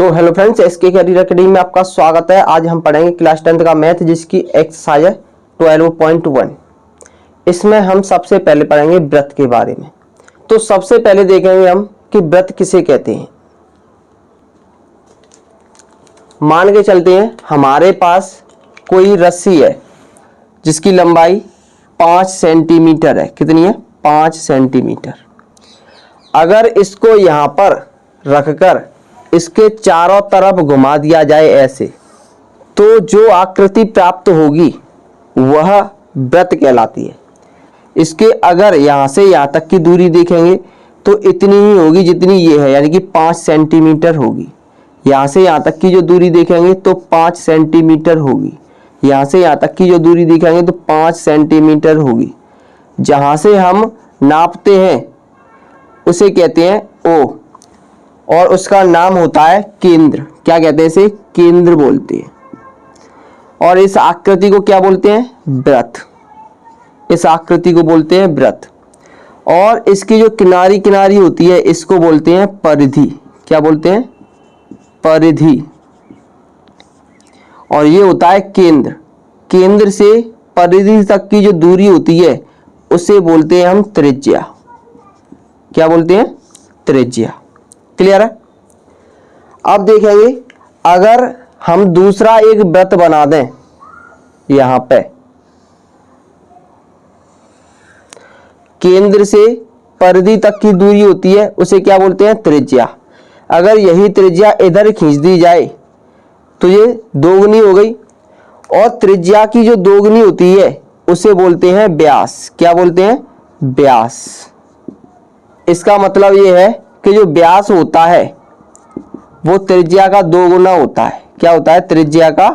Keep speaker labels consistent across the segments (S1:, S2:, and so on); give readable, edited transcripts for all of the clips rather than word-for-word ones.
S1: सो hello friends, SK career academy में आपका स्वागत है। आज हम पढ़ेंगे क्लास 10th का मैथ, जिसकी एक्सरसाइज है 12.1। इसमें हम सबसे पहले पढ़ेंगे व्रत के बारे में। तो सबसे पहले देखेंगे हम कि व्रत किसे कहते हैं। मान के चलते हैं हमारे पास कोई रस्सी है जिसकी लंबाई 5 सेंटीमीटर है। कितनी है? 5 सेंटीमीटर। अगर इसको यहां पर रखकर इसके चारों तरफ घुमा दिया जाए ऐसे, तो जो आकृति प्राप्त होगी वह व्रत कहलाती है। इसके अगर यहां से यहां तक की दूरी देखेंगे तो इतनी ही होगी जितनी ये है, यानी कि 5 सेंटीमीटर होगी। यहां से यहां तक की जो दूरी देखेंगे तो 5 सेंटीमीटर होगी। यहां से यहां तक की जो दूरी देखेंगे तो 5 सेंटीमीटर होगी। जहां से हम नापते हैं उसे कहते हैं ओ, और उसका नाम होता है केंद्र। क्या कहते हैं? इसे केंद्र बोलते हैं। और इस आकृति को क्या बोलते हैं? व्रत। इस आकृति को बोलते हैं व्रत। और इसकी जो किनारी किनारी होती है इसको बोलते हैं परिधि। क्या बोलते हैं? परिधि। और ये होता है केंद्र। केंद्र से परिधि तक की जो दूरी होती है उसे बोलते हैं हम त्रिज्या। क्या बोलते हैं? त्रिज्या। क्लियर है? अब देखेंगे, अगर हम दूसरा एक व्रत बना दें, यहां पे केंद्र से परिधि तक की दूरी होती है उसे क्या बोलते हैं? त्रिज्या। अगर यही त्रिज्या इधर खींच दी जाए तो ये दोगुनी हो गई, और त्रिज्या की जो दोगुनी होती है उसे बोलते हैं व्यास। क्या बोलते हैं? व्यास। इसका मतलब ये है कि जो व्यास होता है वो त्रिज्या का 2 गुना होता है। क्या होता है? त्रिज्या का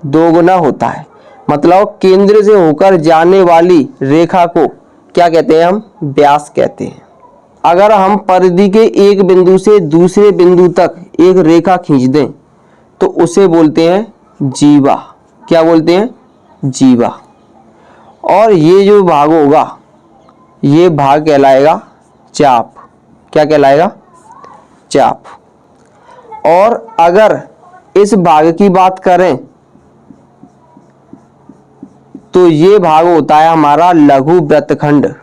S1: 2 गुना होता है। मतलब केंद्र से होकर जाने वाली रेखा को क्या कहते हैं? हम व्यास कहते हैं। अगर हम परिधि के एक बिंदु से दूसरे बिंदु तक एक रेखा खींच दें तो उसे बोलते हैं जीवा। क्या बोलते हैं? जीवा। और ये जो भाग होगा ये भाग कहलाएगा चाप। क्या कहलाएगा? चाप। और अगर इस भाग की बात करें तो ये भाग होता है हमारा लघु वृत्तखंड।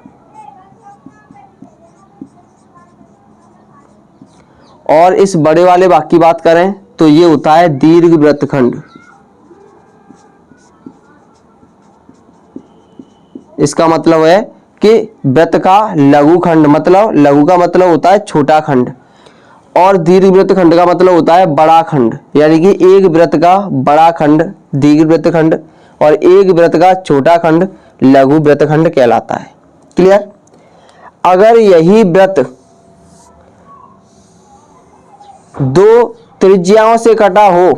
S1: और इस बड़े वाले भाग की बात करें तो ये होता है दीर्घ वृत्तखंड। इसका मतलब है कि वृत्त का लघु खंड, मतलब लघु का मतलब होता है छोटा खंड, और दीर्घ वृत्त खंड का मतलब होता है बड़ा खंड। यानी कि एक वृत्त का बड़ा खंड दीर्घ वृत्त खंड, और एक वृत्त का छोटा खंड लघु वृत्त खंड कहलाता है। क्लियर? अगर यही वृत्त 2 त्रिज्याओं से कटा हो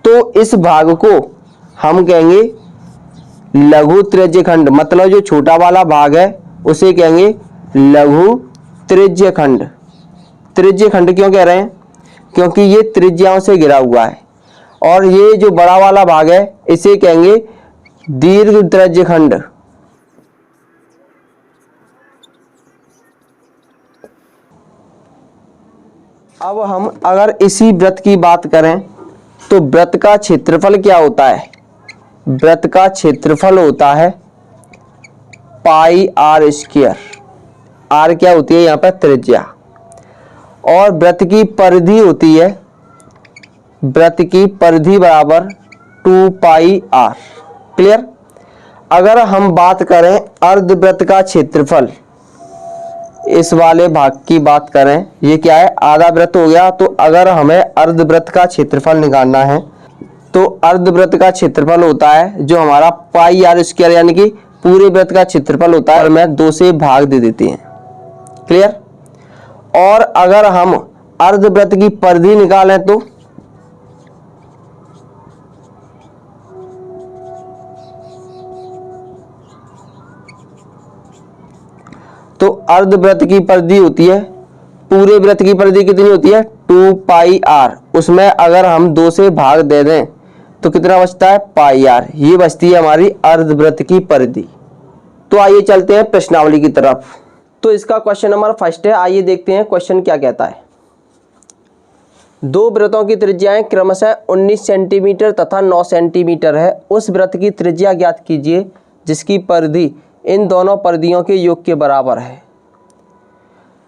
S1: तो इस भाग को हम कहेंगे लघु त्रिज्य खंड। मतलब जो छोटा वाला भाग है उसे कहेंगे लघु त्रिज्य खंड। त्रिज्य खंड क्यों कह रहे हैं? क्योंकि ये त्रिज्याओं से घिरा हुआ है। और ये जो बड़ा वाला भाग है इसे कहेंगे दीर्घ त्रिज्य खंड। अब हम अगर इसी व्रत की बात करें तो व्रत का क्षेत्रफल क्या होता है? व्रत का क्षेत्रफल होता है पाई आर स्क्वायर। आर क्या होती है? यहाँ पर त्रिज्या। और व्रत की परिधि होती है, व्रत की परिधि बराबर 2 पाई आर। क्लियर? अगर हम बात करें अर्धवृत्त का क्षेत्रफल, इस वाले भाग की बात करें, ये क्या है? आधा वृत्त हो गया। तो अगर हमें अर्धवृत्त का क्षेत्रफल निकालना है तो अर्धवृत्त का क्षेत्रफल होता है जो हमारा पाई आर स्क्वायर, यानी कि पूरे वृत्त का क्षेत्रफल होता है, और मैं 2 से भाग दे देते हैं। क्लियर? और अगर हम अर्धवृत्त की परिधि निकालें तो अर्धवृत्त की परिधि होती है, पूरे वृत्त की परिधि कितनी होती है? 2 पाई आर। उसमें अगर हम 2 से भाग दे दें तो कितना बचता है? पाई आर। ये बचती है हमारी अर्धवृत्त की परिधि। तो आइए चलते हैं प्रश्नावली की तरफ। तो इसका क्वेश्चन नंबर 1 है। आइए देखते हैं क्वेश्चन क्या कहता है। दो वृत्तों की त्रिज्याएं क्रमशः 19 सेंटीमीटर तथा 9 सेंटीमीटर है। उस वृत्त की त्रिज्या ज्ञात कीजिए जिसकी परिधि इन दोनों परिधियों के योग के बराबर है।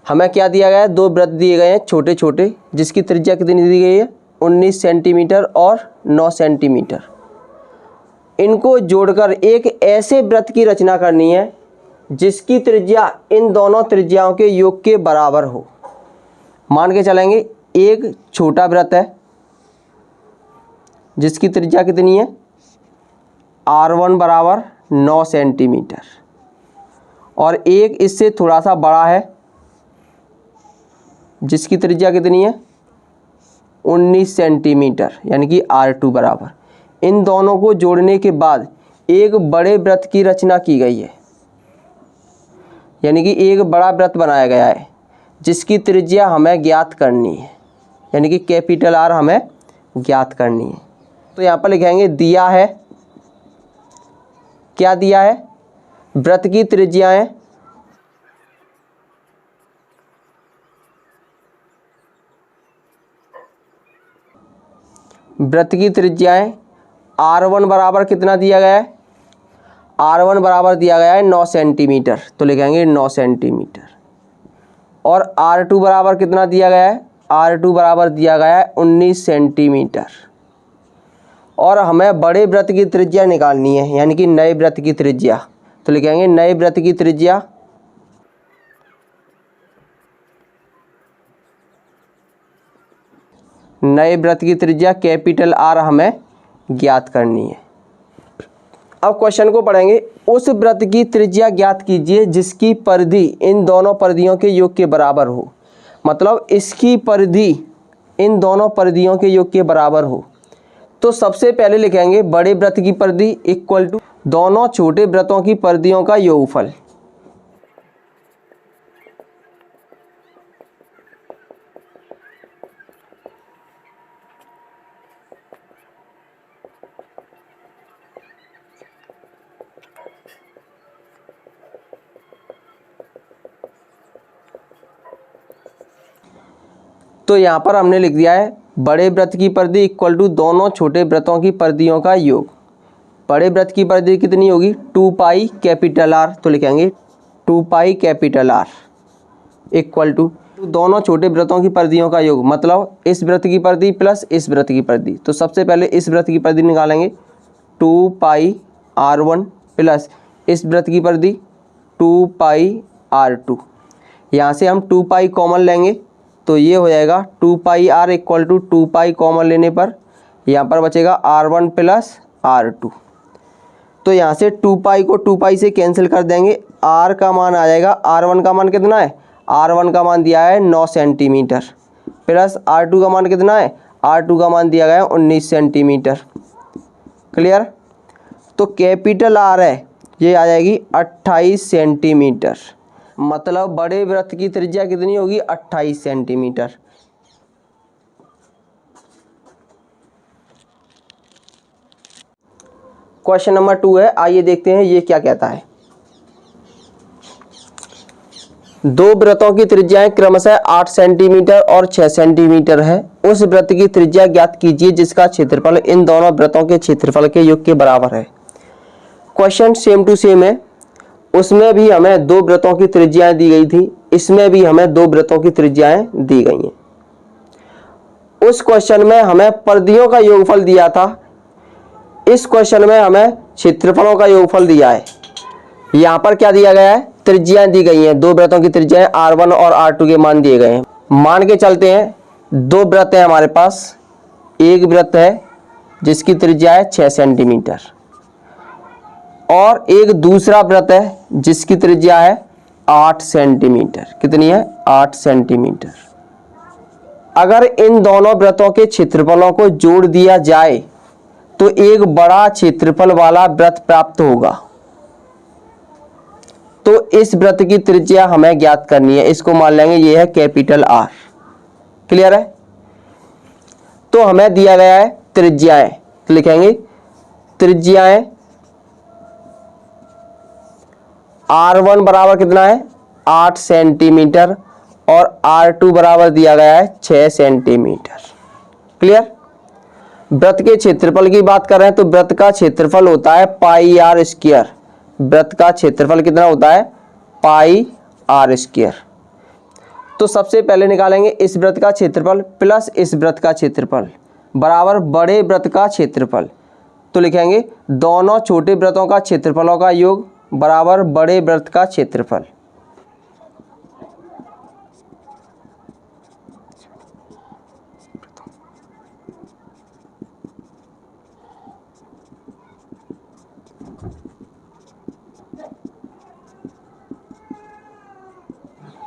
S1: हमें क्या दिया गया है, दो वृत्त दिए गए हैं छोटे छोटे, जिसकी त्रिज्या कितनी दी गई है, 19 सेंटीमीटर और 9 सेंटीमीटर। इनको जोड़कर एक ऐसे वृत्त की रचना करनी है जिसकी त्रिज्या इन दोनों त्रिज्याओं के योग के बराबर हो। मान के चलेंगे एक छोटा वृत्त है जिसकी त्रिज्या कितनी है, R1 बराबर 9 सेंटीमीटर, और एक इससे थोड़ा सा बड़ा है जिसकी त्रिज्या कितनी है, 19 सेंटीमीटर, यानी कि R2 बराबर। इन दोनों को जोड़ने के बाद एक बड़े वृत्त की रचना की गई है, यानी कि एक बड़ा वृत्त बनाया गया है जिसकी त्रिज्या हमें ज्ञात करनी है, यानी कि कैपिटल R हमें ज्ञात करनी है। तो यहाँ पर लिखेंगे दिया है, क्या दिया है, वृत्त की त्रिज्याएं R1 बराबर कितना दिया गया है, R1 बराबर दिया गया है 9 सेंटीमीटर, तो लिखेंगे 9 सेंटीमीटर। और R2 बराबर कितना दिया गया है, R2 बराबर दिया गया है 19 सेंटीमीटर। और हमें बड़े वृत्त की त्रिज्या निकालनी है, यानी कि नए वृत्त की त्रिज्या, तो लिखेंगे नए वृत्त की त्रिज्या कैपिटल R हमें ज्ञात करनी है। अब क्वेश्चन को पढ़ेंगे। उस वृत्त की त्रिज्या ज्ञात कीजिए जिसकी परिधि इन दोनों परिधियों के योग के बराबर हो। मतलब इसकी परिधि इन दोनों परिधियों के योग के बराबर हो। तो सबसे पहले लिखेंगे बड़े वृत्त की परिधि इक्वल टू दोनों छोटे वृत्तों की परिधियों का योगफल। तो यहाँ पर हमने लिख दिया है बड़े वृत्त की परिधि इक्वल टू दोनों छोटे वृत्तों की परिधियों का योग। बड़े वृत्त की परिधि कितनी होगी, 2 पाई कैपिटल R, तो लिखेंगे 2 pi capital R equal to दोनों छोटे वृत्तों की परिधियों का योग, मतलब इस वृत्त की परिधि प्लस इस वृत्त की परिधि। तो सबसे पहले इस वृत्त की परिधि निकालेंगे, 2 पाई R1 प्लस इस वृत्त की परिधि 2 पाई R2। यहाँ से हम 2 पाई कॉमन लेंगे तो ये हो जाएगा 2 pi R equal to 2 pi common लेने पर यहाँ पर बचेगा R1 प्लस R2। तो यहाँ से 2 पाई को 2 पाई से कैंसिल कर देंगे, R का मान आ जाएगा, R1 का मान कितना है, R1 का मान दिया है 9 सेंटीमीटर, प्लस R2 का मान कितना है, R2 का मान दिया गया है 19 सेंटीमीटर। क्लियर। तो कैपिटल R है ये आ जाएगी 28 सेंटीमीटर। मतलब बड़े वृत्त की त्रिज्या कितनी होगी, 28 सेंटीमीटर। क्वेश्चन नंबर 2 है, आइए देखते हैं ये क्या कहता है। दो वृत्तों की त्रिज्याएं क्रमशः 8 सेंटीमीटर और 6 सेंटीमीटर है। उस वृत्त की त्रिज्या ज्ञात कीजिए जिसका क्षेत्रफल इन दोनों वृत्तों के क्षेत्रफल के योग के बराबर है। क्वेश्चन सेम टू सेम है, उसमें भी हमें दो वृत्तों की त्रिज्याएं दी गई थी, इसमें भी हमें दो वृत्तों की त्रिज्याएं दी गई हैं। उस क्वेश्चन में हमें परिधियों का योगफल दिया था, इस क्वेश्चन में हमें क्षेत्रफलों का योगफल दिया है। यहाँ पर क्या दिया गया है, त्रिज्याएं दी गई हैं, दो वृत्तों की त्रिज्याएं R1 और R2 के मान दिए गए हैं। मान के चलते हैं दो वृत्त हैं हमारे पास, एक वृत्त है जिसकी त्रिज्या है 6 सेंटीमीटर और एक दूसरा वृत्त है जिसकी त्रिज्या है 8 सेंटीमीटर। कितनी है, 8 सेंटीमीटर। अगर इन दोनों वृत्तों के क्षेत्रफलों को जोड़ दिया जाए तो एक बड़ा क्षेत्रफल वाला वृत्त प्राप्त होगा। तो इस वृत्त की त्रिज्या हमें ज्ञात करनी है, इसको मान लेंगे ये है कैपिटल R। क्लियर है। तो हमें दिया गया है त्रिज्याएं, तो लिखेंगे त्रिज्याएं R1 बराबर कितना है, 8 सेंटीमीटर और R2 बराबर दिया गया है 6 सेंटीमीटर। क्लियर। वृत्त के क्षेत्रफल की बात कर रहे हैं तो वृत्त का क्षेत्रफल होता है पाई आर स्क्वायर। वृत्त का क्षेत्रफल कितना होता है? पाई आर स्क्वायर। तो सबसे पहले निकालेंगे इस वृत्त का क्षेत्रफल प्लस इस वृत्त का क्षेत्रफल बराबर बड़े वृत्त का क्षेत्रफल। तो लिखेंगे दोनों छोटे वृत्तों का क्षेत्रफलों का योग बराबर बड़े वृत्त का क्षेत्रफल।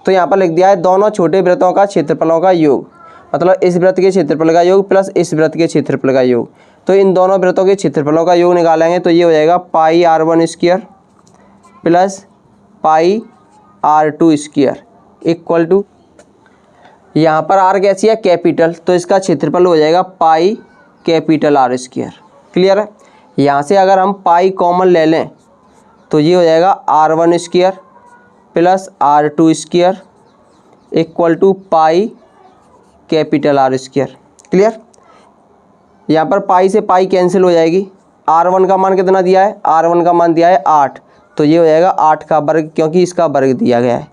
S1: तो यहाँ पर लिख दिया है दोनों छोटे वृत्तों का क्षेत्रफलों का योग, मतलब इस वृत्त के क्षेत्रफल का योग प्लस इस वृत्त के क्षेत्रफल का योग। तो इन दोनों वृत्तों के क्षेत्रफलों का योग निकालेंगे तो ये हो जाएगा pi r one square plus pi r two square equal to, यहाँ पर आर कैसी है? कैपिटल, तो इसका क्षेत्रफल हो जाएगा पाई कैपिटल आर स्क्वायर। क्लियर है। यहाँ से अगर हम पाई कॉमन ले लें तो ये हो जाएगा R one square plus R two square equal to pi capital are square. Clear. यहाँ पर पाई से पाई कैंसिल हो जाएगी। आर वन का मान कितना दिया है? आर वन का मान दिया है 8, तो ये हो जाएगा 8 का वर्ग क्योंकि इसका वर्ग दिया गया है,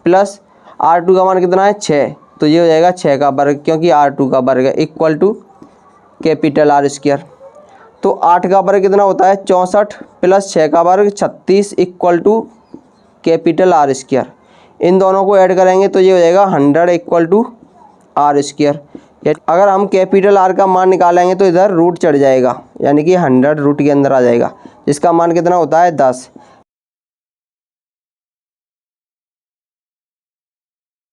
S1: प्लस आर टू का मान कितना है? 6, तो ये हो जाएगा 6 का वर्ग क्योंकि आर टू का वर्ग है equal to capital are square. तो 8 का वर्ग कितना होता है? 64 प्लस 6 का वर्ग 36 equal to capital are square. इन दोनों को ऐड करेंगे तो ये हो जाएगा 100 इक्वल टू आर स्क्वायर। अगर हम कैपिटल आर का मान निकालेंगे तो इधर रूट चढ़ जाएगा, यानी कि 100 रूट के अंदर आ जाएगा, जिसका मान कितना होता है? 10।